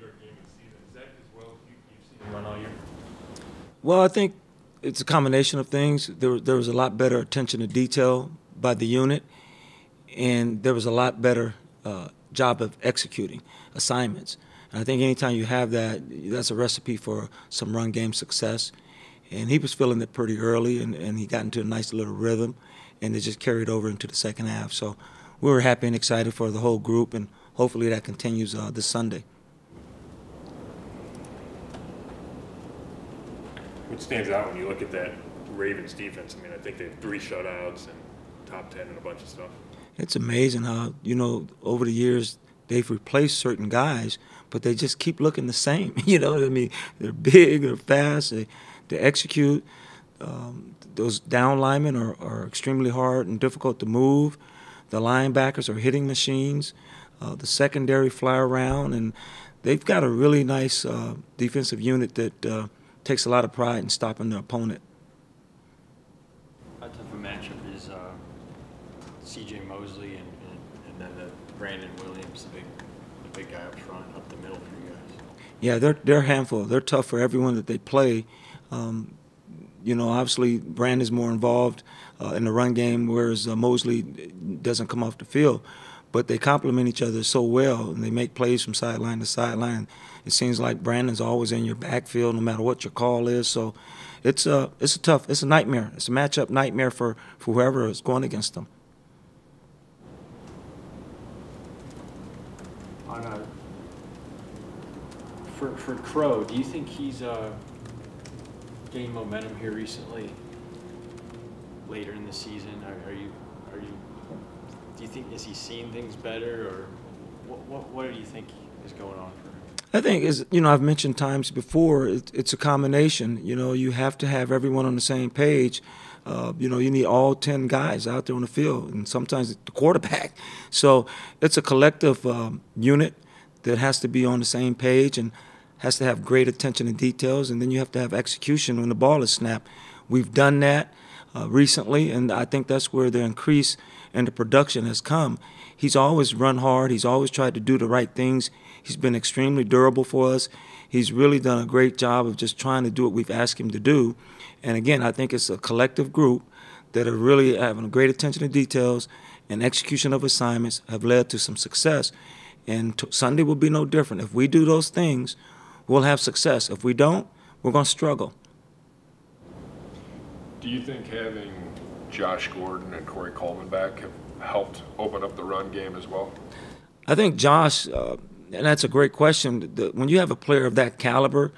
your game of the season. Is that as well as you've seen him run all year? Well, I think it's a combination of things. There was a lot better attention to detail by the unit, and there was a lot better job of executing assignments. And I think anytime you have that, that's a recipe for some run game success. And he was feeling it pretty early, and he got into a nice little rhythm, and it just carried over into the second half. So we were happy and excited for the whole group, and hopefully that continues this Sunday. What stands out when you look at that Ravens defense? I mean, I think they have 3 shutouts and top 10 and a bunch of stuff. It's amazing how, over the years they've replaced certain guys, but they just keep looking the same. You know what I mean? They're big, they're fast, they execute. Those down linemen are extremely hard and difficult to move. The linebackers are hitting machines. The secondary fly around, and they've got a really nice defensive unit that takes a lot of pride in stopping their opponent. How tough a matchup is C.J. Mosley and then the Brandon Williams, the big guy up front, up the middle for you guys? Yeah, they're a handful. They're tough for everyone that they play. Obviously Brandon's more involved in the run game, whereas Mosley doesn't come off the field. But they complement each other so well, and they make plays from sideline to sideline. It seems like Brandon's always in your backfield, no matter what your call is. So it's a nightmare. It's a matchup nightmare for whoever is going against them. For Crow, do you think he's gained momentum here recently? Later in the season, do you think, is he seeing things better, or what do you think is going on for him? I think, I've mentioned times before, it's a combination. You have to have everyone on the same page. You need all 10 guys out there on the field, and sometimes the quarterback. So it's a collective unit that has to be on the same page and has to have great attention to details, and then you have to have execution when the ball is snapped. We've done that recently, and I think that's where the increase in the production has come. He's always run hard. He's always tried to do the right things. He's been extremely durable for us. He's really done a great job of just trying to do what we've asked him to do. And again, I think it's a collective group that are really having great attention to details, and execution of assignments have led to some success. And Sunday will be no different. If we do those things, we'll have success. If we don't, we're going to struggle. Do you think having Josh Gordon and Corey Coleman back have helped open up the run game as well? I think Josh, and that's a great question. When you have a player of that caliber,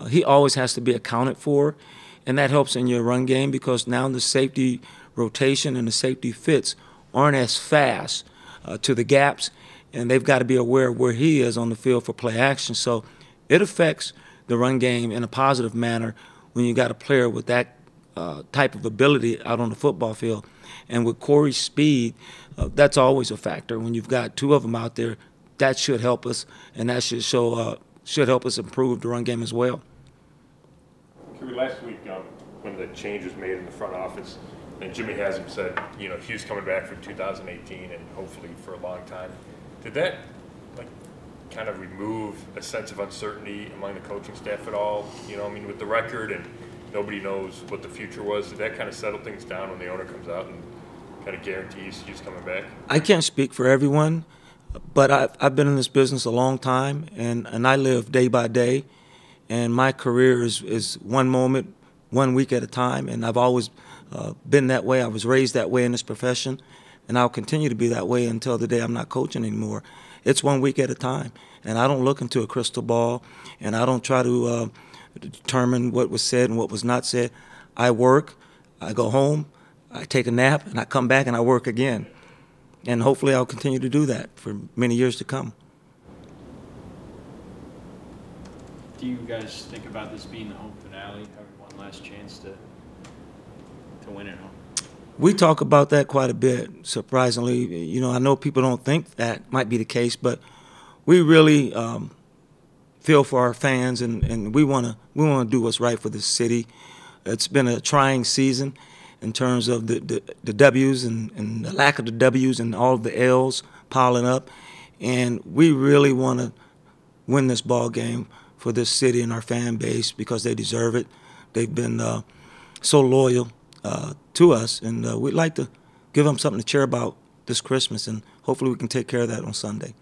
he always has to be accounted for, and that helps in your run game because now the safety rotation and the safety fits aren't as fast to the gaps, and they've got to be aware of where he is on the field for play action. So it affects the run game in a positive manner when you got a player with that type of ability out on the football field. And with Corey's speed, that's always a factor. When you've got 2 of them out there, that should help us, and that should help us improve the run game as well. Kirby, last week when the change was made in the front office, and Jimmy Haslam said, Hugh's coming back for 2018 and hopefully for a long time. Did that kind of remove a sense of uncertainty among the coaching staff at all? With the record and nobody knows what the future was, did that kind of settle things down when the owner comes out and kind of guarantees he's coming back? I can't speak for everyone, but I've been in this business a long time, and I live day by day, and my career is one moment, 1 week at a time, and I've always been that way. I was raised that way in this profession, and I'll continue to be that way until the day I'm not coaching anymore. It's 1 week at a time, and I don't look into a crystal ball, and I don't try to determine what was said and what was not said. I work, I go home, I take a nap, and I come back and I work again. And hopefully I'll continue to do that for many years to come. Do you guys think about this being the home finale, having one last chance to win at home? We talk about that quite a bit, surprisingly. I know people don't think that might be the case, but we really feel for our fans, and we want to do what's right for the city. It's been a trying season in terms of the W's and the lack of the W's and all of the L's piling up, and we really want to win this ball game for this city and our fan base because they deserve it. They've been so loyal to us, and we'd like to give them something to cheer about this Christmas, and hopefully we can take care of that on Sunday.